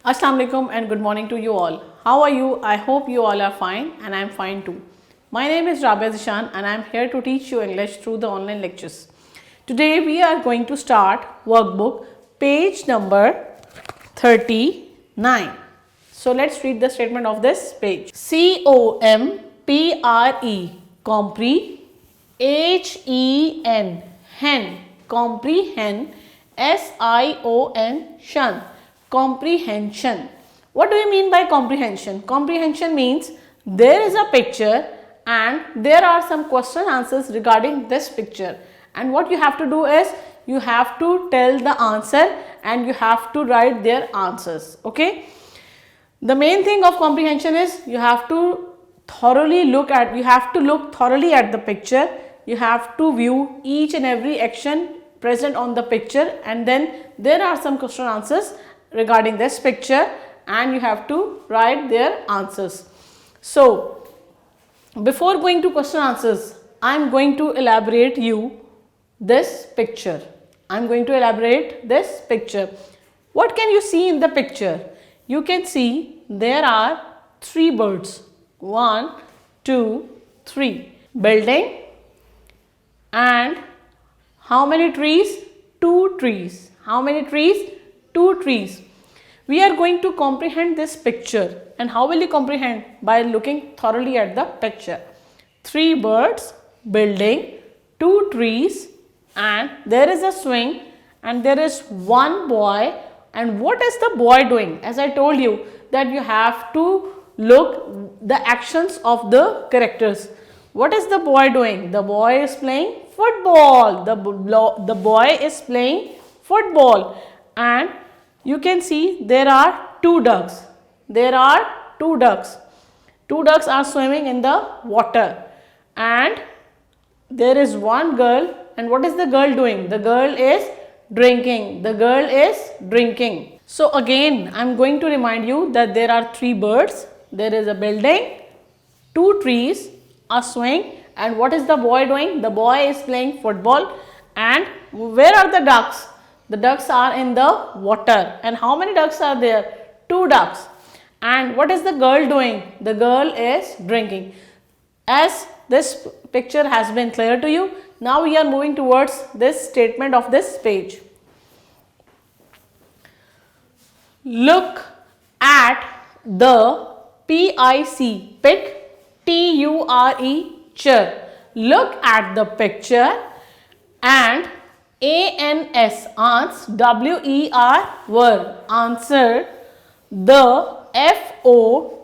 Assalamu alaikum and good morning to you all. How are you? I hope you all are fine and I am fine too. My name is Rabia Zishan and I am here to teach you English through the online lectures. Today we are going to start workbook page number 39. So let's read the statement of this page. C-O-M-P-R-E, compre, H-E-N, hen, comprehend, S-I-O-N, shun, comprehension. What do you mean by comprehension? Comprehension means there is a picture and there are some question answers regarding this picture, and what you have to do is you have to tell the answer and you have to write their answers. Okay, the main thing of comprehension is you have to look thoroughly at the picture. You have to view each and every action present on the picture, and then there are some question answers regarding this picture and you have to write their answers. So before going to question answers, I am going to elaborate you this picture. What can you see in the picture? You can see there are three birds. 1, 2, 3. Building, and how many trees? 2 trees. How many trees? 2 trees. We are going to comprehend this picture, and how will you comprehend? By looking thoroughly at the picture. 3 birds, building, 2 trees, and there is a swing and there is one boy. And what is the boy doing? As I told you that you have to look the actions of the characters. What is the boy doing? The boy is playing football. The boy is playing football, and you can see there are 2 ducks. Two ducks are swimming in the water, and there is one girl. And what is the girl doing? The girl is drinking. So again, I am going to remind you that there are 3 birds, there is a building, 2 trees, a swing, and what is the boy doing? The boy is playing football. And where are the ducks? The ducks are in the water. And how many ducks are there? 2 ducks. And what is the girl doing? The girl is drinking. As this picture has been clear to you, now we are moving towards this statement of this page. Look at the PIC, pic, TURE, look at the picture, and ANS, ans, WER, were, answer, the FOLLOW,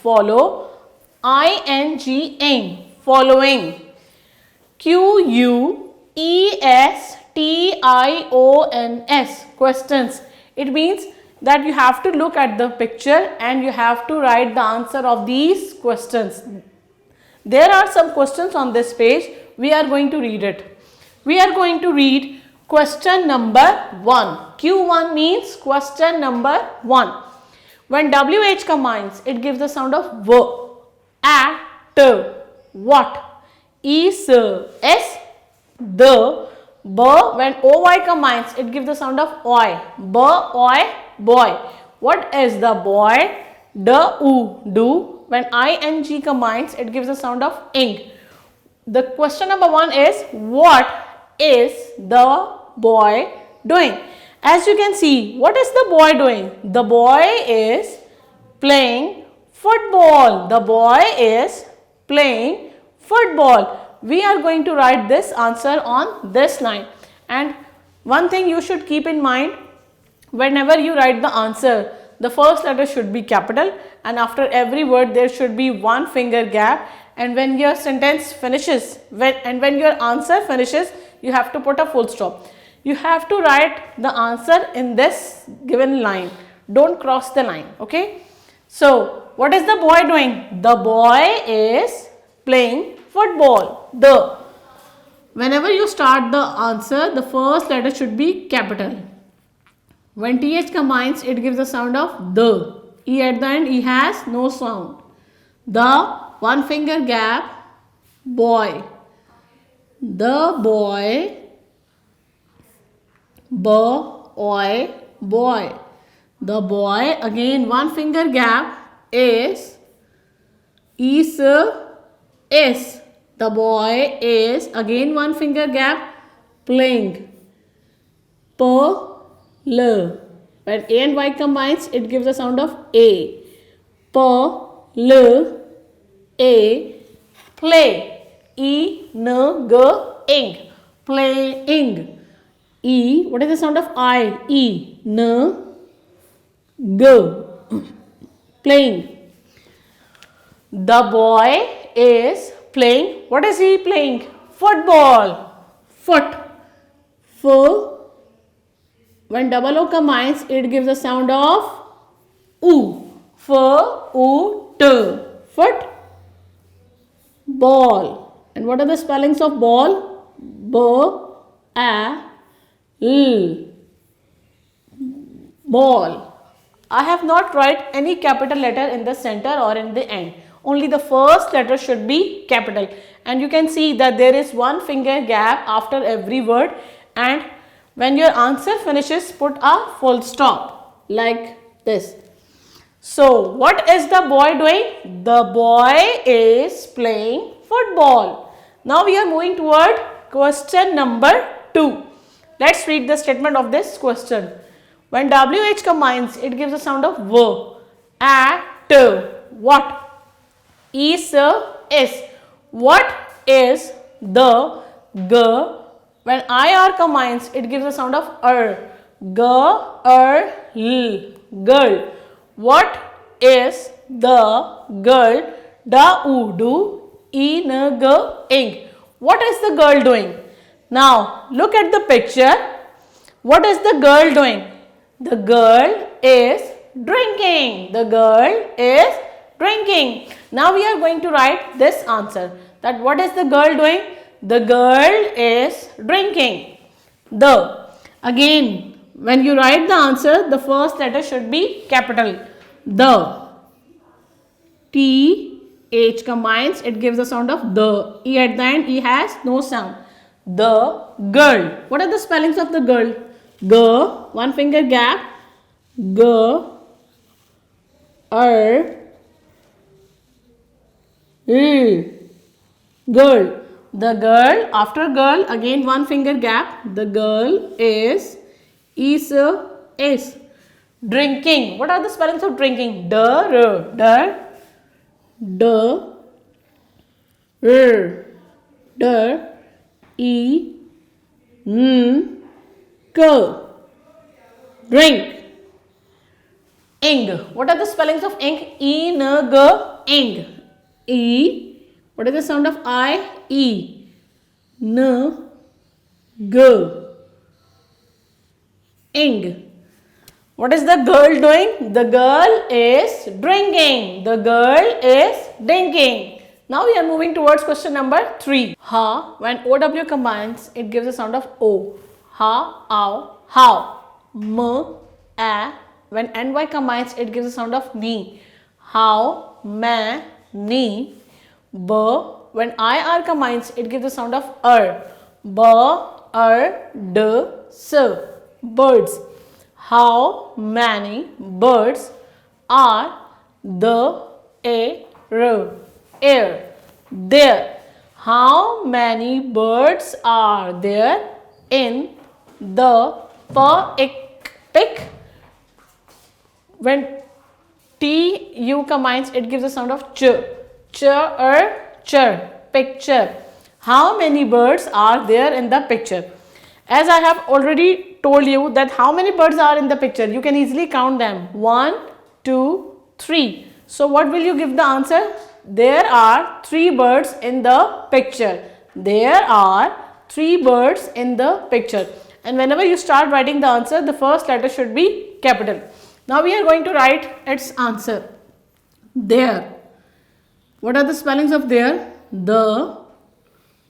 follow, ING, aim, following, QUESTIONS, questions. It means that you have to look at the picture and you have to write the answer of these questions. There are some questions on this page. We are going to read it. We are going to read question number 1. Q1 means question number 1. When WH combines, it gives the sound of V. At, what? Is, S, the. B, when OY combines, it gives the sound of OI. B, OI, boy. What is the boy? Do, do. When ING combines, it gives the sound of ing. The question number 1 is, what is the boy doing? As you can see, what is the boy doing? The boy is playing football. We are going to write this answer on this line. And one thing you should keep in mind, whenever you write the answer, the first letter should be capital, and after every word there should be 1 finger gap. And when your sentence finishes, when your answer finishes, you have to put a full stop. You have to write the answer in this given line. Don't cross the line. Okay. So what is the boy doing? The boy is playing football. The. Whenever you start the answer, the first letter should be capital. When TH combines, it gives the sound of the. E at the end, E has no sound. The, 1 finger gap, boy. The boy, boy. The boy, again one finger gap, is is. The boy is, again one finger gap, playing. L. When A and Y combines, it gives the sound of A. L. A. Play. Ing. Playing. E. What is the sound of I? E. G. Playing. The boy is playing. What is he playing? Football. Foot. When double O combines, it gives a sound of oo. Foot. Ball. And what are the spellings of ball? B-A-L. Ball. I have not write any capital letter in the center or in the end. Only the first letter should be capital. And you can see that there is one finger gap after every word, and when your answer finishes, put a full stop like this. So, what is the boy doing? The boy is playing football. Now, we are moving toward question number 2. Let's read the statement of this question. When WH combines, it gives a sound of V. At. What? Is. What is the G? When IR combines, it gives a sound of L. Girl. What is the girl? Ing. What is the girl doing? Now, look at the picture. What is the girl doing? The girl is drinking. The girl is drinking. Now, we are going to write this answer. That what is the girl doing? The girl is drinking. Again, when you write the answer, the first letter should be capital. The. TH combines, it gives the sound of the. E at the end, E has no sound. The girl. What are the spellings of the girl? G, one finger gap. G, L. Girl. The girl, after girl, again one finger gap. The girl is drinking. What are the spellings of drinking? D, E, N, K. Drink. Ing. What are the spellings of ing? Ing. E. What is the sound of I? E. N. G. Ing. What is the girl doing? The girl is drinking. The girl is drinking. Now we are moving towards question number 3. Ha. When OW combines, it gives a sound of O. Ha, ow, how. M, a. When NY combines, it gives a sound of ni. How, ma, ni. B. When IR combines, it gives a sound of B, d, s. Birds. How many birds are there? There. How many birds are there in the pic? When TU combines, it gives a sound of ch. Picture. How many birds are there in the picture? As I have already told you that how many birds are in the picture, you can easily count them. 1, 2, 3. So what will you give the answer? There are 3 birds in the picture. There are 3 birds in the picture. And whenever you start writing the answer, the first letter should be capital. Now we are going to write its answer. There. What are the spellings of there? The.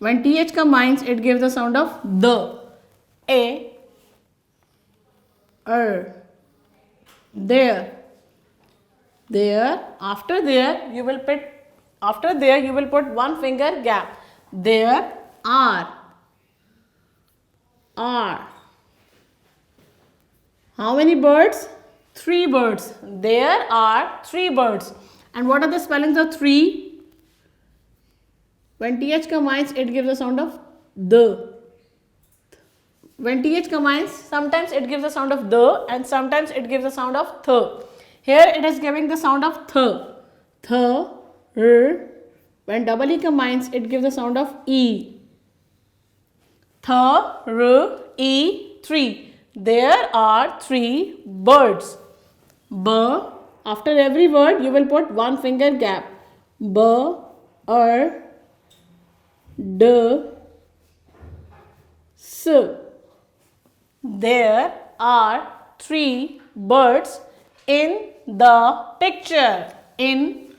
When TH combines, it gives the sound of the. A. There. There. After there, you will put one finger gap. There are. How many birds? 3 birds. There are 3 birds. And what are the spellings of 3? When th combines, it gives the sound of the. When th combines, sometimes it gives the sound of the and sometimes it gives the sound of th. Here it is giving the sound of th. Th, r. When double e combines, it gives the sound of e. Th, r, e, 3. There are 3 birds. B. After every word, you will put one finger gap. B, r, d, s. There are 3 birds in the picture. In,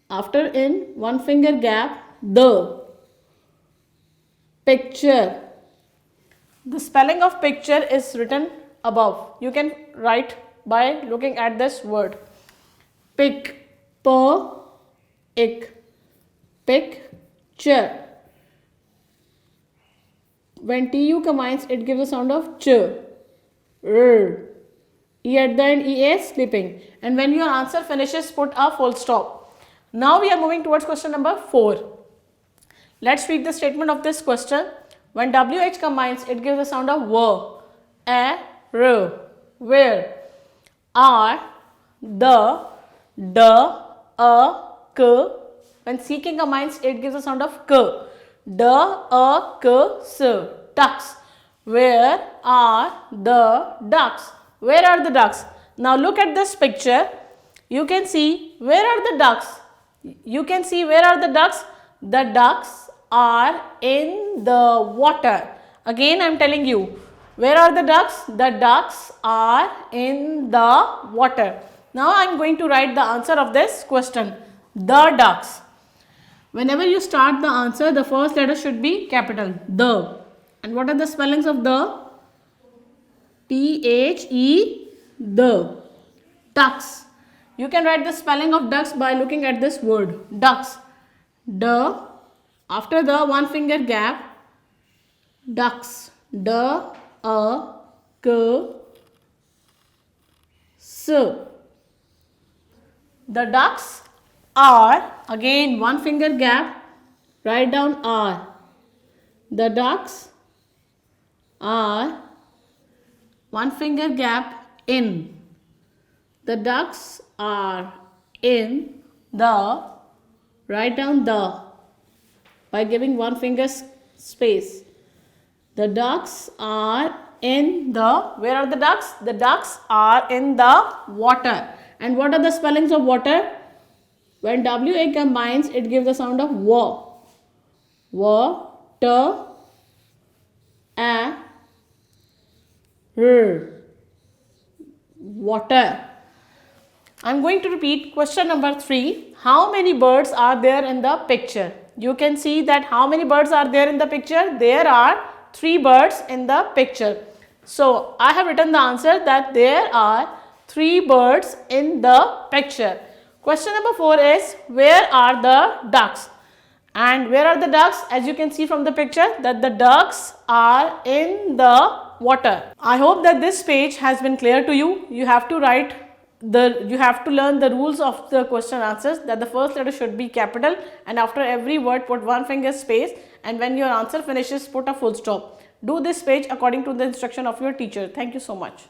after in, one finger gap, the picture. The spelling of picture is written above. You can write by looking at this word. Pick, ik, picture. When tu combines, it gives the sound of ch. R. E at the end, E is sleeping. And when your answer finishes, put a full stop. Now we are moving towards question number 4. Let's read the statement of this question. When WH combines, it gives the sound of w, a, r, where, r, the, d, a, k. When CK combines, it gives the sound of k, d, a, k, s, ducks. Where are the ducks? Where are the ducks? Now look at this picture. You can see where are the ducks. You can see where are the ducks. The ducks are in the water. Again I am telling you, where are the ducks? The ducks are in the water. Now I am going to write the answer of this question. The ducks. Whenever you start the answer, the first letter should be capital. The. And what are the spellings of the? T-H-E, the. Ducks. You can write the spelling of ducks by looking at this word. Ducks. D. After the, one finger gap. Ducks. D, a, k, s. The ducks are, again one finger gap. Write down R. The ducks are, one finger gap, in. The ducks are in the, write down the by giving one finger space. The ducks are in the, where are the ducks? The ducks are in the water. And what are the spellings of water? When WA combines, it gives the sound of wa. Water, a, r. Water. I am going to repeat question number 3. How many birds are there in the picture? You can see that how many birds are there in the picture? There are 3 birds in the picture. So I have written the answer that there are 3 birds in the picture. Question number 4 is, where are the ducks? And where are the ducks? As you can see from the picture that the ducks are in the water. I hope that this page has been clear to you. You have to learn the rules of the question answers, that the first letter should be capital and after every word put one finger space, and when your answer finishes put a full stop. Do this page according to the instruction of your teacher. Thank you so much.